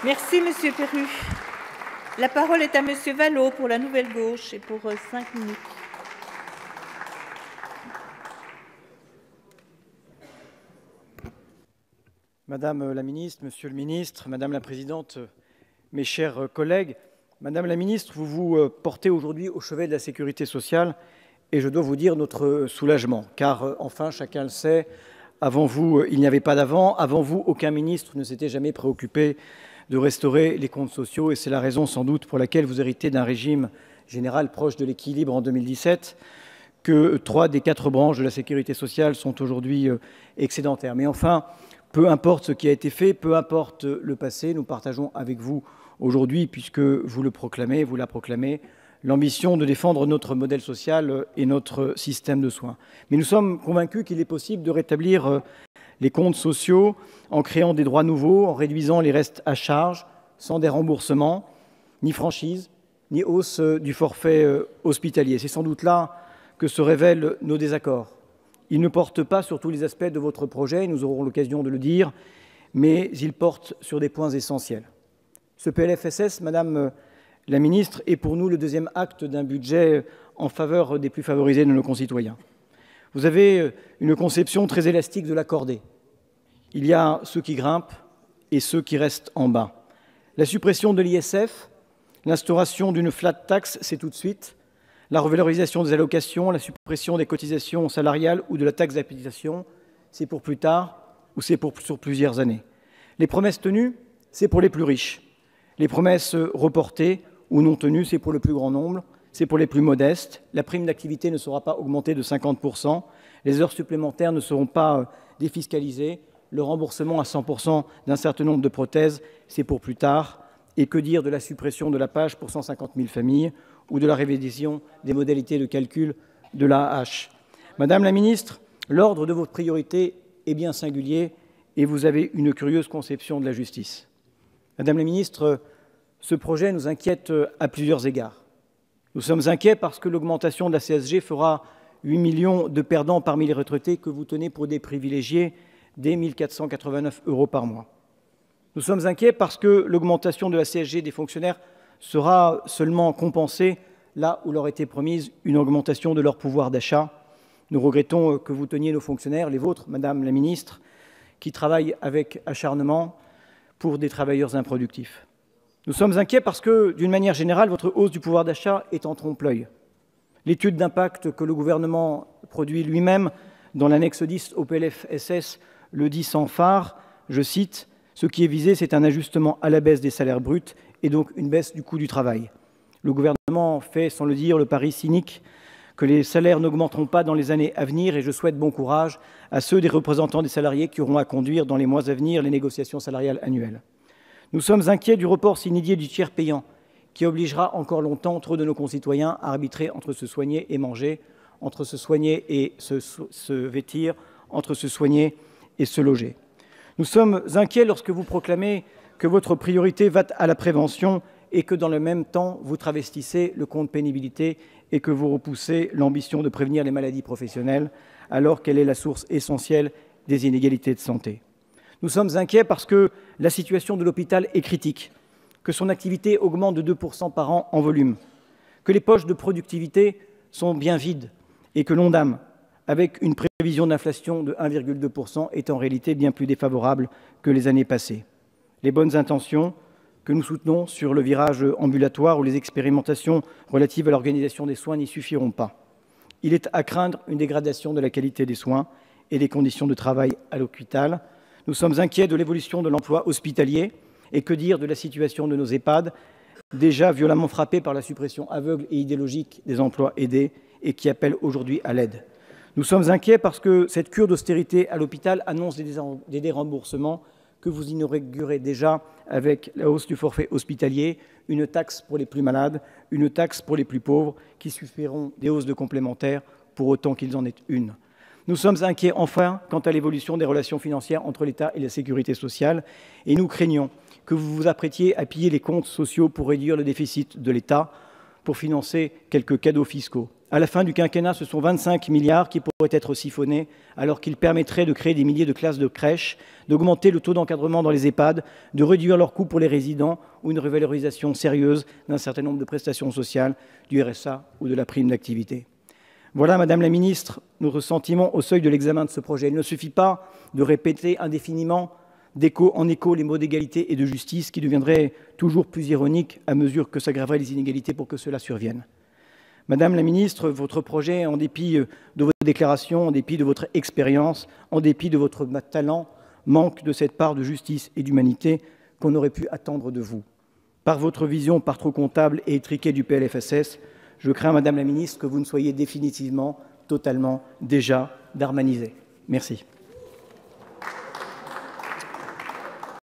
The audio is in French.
Merci, Monsieur Perru. La parole est à Monsieur Vallot pour la Nouvelle Gauche et pour 5 minutes. Madame la ministre, Monsieur le ministre, Madame la présidente, mes chers collègues, Madame la ministre, vous vous portez aujourd'hui au chevet de la sécurité sociale et je dois vous dire notre soulagement, car enfin, chacun le sait, avant vous, il n'y avait pas d'avant, avant vous, aucun ministre ne s'était jamais préoccupé de restaurer les comptes sociaux et c'est la raison sans doute pour laquelle vous héritez d'un régime général proche de l'équilibre en 2017, que 3 des 4 branches de la sécurité sociale sont aujourd'hui excédentaires. Mais enfin, peu importe ce qui a été fait, peu importe le passé, nous partageons avec vous aujourd'hui, puisque vous la proclamez, l'ambition de défendre notre modèle social et notre système de soins. Mais nous sommes convaincus qu'il est possible de rétablir les comptes sociaux en créant des droits nouveaux, en réduisant les restes à charge, sans des remboursements, ni franchise, ni hausse du forfait hospitalier. C'est sans doute là que se révèlent nos désaccords. Ils ne portent pas sur tous les aspects de votre projet, nous aurons l'occasion de le dire, mais ils portent sur des points essentiels. Ce PLFSS, Madame la ministre, est pour nous le deuxième acte d'un budget en faveur des plus favorisés de nos concitoyens. Vous avez une conception très élastique de la cordée. Il y a ceux qui grimpent et ceux qui restent en bas. La suppression de l'ISF, l'instauration d'une flat tax, c'est tout de suite. La revalorisation des allocations, la suppression des cotisations salariales ou de la taxe d'habitation, c'est pour plus tard ou c'est sur plusieurs années. Les promesses tenues, c'est pour les plus riches. Les promesses reportées ou non tenues, c'est pour le plus grand nombre, c'est pour les plus modestes. La prime d'activité ne sera pas augmentée de 50%, les heures supplémentaires ne seront pas défiscalisées, le remboursement à 100% d'un certain nombre de prothèses, c'est pour plus tard. Et que dire de la suppression de la PAJE pour 150 000 familles ou de la révision des modalités de calcul de l'AAH. Madame la ministre, l'ordre de vos priorités est bien singulier et vous avez une curieuse conception de la justice. Madame la ministre, ce projet nous inquiète à plusieurs égards. Nous sommes inquiets parce que l'augmentation de la CSG fera 8 millions de perdants parmi les retraités que vous tenez pour des privilégiés dès 1 489 € par mois. Nous sommes inquiets parce que l'augmentation de la CSG des fonctionnaires sera seulement compensée là où leur était promise une augmentation de leur pouvoir d'achat. Nous regrettons que vous teniez nos fonctionnaires, les vôtres, Madame la ministre, qui travaillent avec acharnement pour des travailleurs improductifs. Nous sommes inquiets parce que, d'une manière générale, votre hausse du pouvoir d'achat est en trompe-l'œil. L'étude d'impact que le gouvernement produit lui-même dans l'annexe 10 au PLFSS le dit sans phare, je cite, « Ce qui est visé, c'est un ajustement à la baisse des salaires bruts et donc une baisse du coût du travail. » Le gouvernement fait, sans le dire, le pari cynique que les salaires n'augmenteront pas dans les années à venir et je souhaite bon courage à ceux des représentants des salariés qui auront à conduire dans les mois à venir les négociations salariales annuelles. Nous sommes inquiets du report sine-die du tiers payant qui obligera encore longtemps trop de nos concitoyens à arbitrer entre se soigner et manger, entre se soigner et se vêtir, entre se soigner et se loger. Nous sommes inquiets lorsque vous proclamez que votre priorité va à la prévention et que dans le même temps, vous travestissez le compte pénibilité et que vous repoussez l'ambition de prévenir les maladies professionnelles alors qu'elle est la source essentielle des inégalités de santé. Nous sommes inquiets parce que la situation de l'hôpital est critique, que son activité augmente de 2% par an en volume, que les poches de productivité sont bien vides et que l'ONDAM, avec une prévision d'inflation de 1,2%, est en réalité bien plus défavorable que les années passées. Les bonnes intentions que nous soutenons sur le virage ambulatoire ou les expérimentations relatives à l'organisation des soins n'y suffiront pas. Il est à craindre une dégradation de la qualité des soins et des conditions de travail à l'hôpital. Nous sommes inquiets de l'évolution de l'emploi hospitalier et que dire de la situation de nos EHPAD, déjà violemment frappés par la suppression aveugle et idéologique des emplois aidés et qui appellent aujourd'hui à l'aide. Nous sommes inquiets parce que cette cure d'austérité à l'hôpital annonce des déremboursements que vous inaugurez déjà avec la hausse du forfait hospitalier, une taxe pour les plus malades, une taxe pour les plus pauvres, qui suffiront des hausses de complémentaires pour autant qu'ils en aient une. Nous sommes inquiets enfin quant à l'évolution des relations financières entre l'État et la sécurité sociale et nous craignons que vous vous apprêtiez à piller les comptes sociaux pour réduire le déficit de l'État, pour financer quelques cadeaux fiscaux À la fin du quinquennat, ce sont 25 milliards qui pourraient être siphonnés, alors qu'ils permettraient de créer des milliers de classes de crèches, d'augmenter le taux d'encadrement dans les EHPAD, de réduire leurs coûts pour les résidents ou une revalorisation sérieuse d'un certain nombre de prestations sociales, du RSA ou de la prime d'activité. Voilà, Madame la Ministre, notre sentiment au seuil de l'examen de ce projet. Il ne suffit pas de répéter indéfiniment d'écho en écho les mots d'égalité et de justice qui deviendraient toujours plus ironiques à mesure que s'aggraveraient les inégalités pour que cela survienne. Madame la Ministre, votre projet, en dépit de vos déclarations, en dépit de votre expérience, en dépit de votre talent, manque de cette part de justice et d'humanité qu'on aurait pu attendre de vous. Par votre vision par trop comptable et étriquée du PLFSS, je crains, Madame la Ministre, que vous ne soyez définitivement, totalement, déjà darmanisée. Merci.